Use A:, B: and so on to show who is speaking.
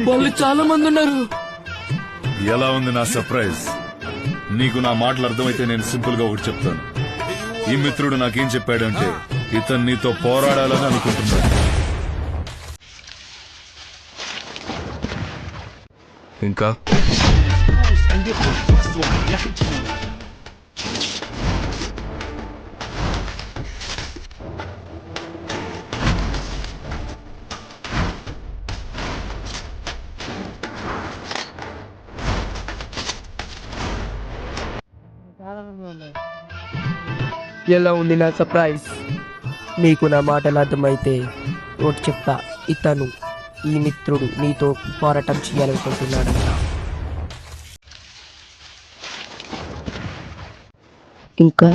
A: వాళ్ళు చాలా మంది ఉన్నారు.
B: ఎలా ఉంది నా సర్ప్రైజ్? నీకు నా మాటలు అర్థమైతే నేను సింపుల్ గా ఒకటి చెప్తాను. ఈ మిత్రుడు నాకేం చెప్పాడంటే ఇతను నీతో పోరాడాలని అనుకుంటున్నాడు.
C: ఇంకా
A: ఎలా ఉంది నా సర్ప్రైజ్? నీకు నా మాటలు అర్థమైతే ఒకటి చెప్తా. ఇతను ఈ మిత్రుడు నీతో పోరాటం చేయాలనుకుంటున్నాడంట. ఇంకా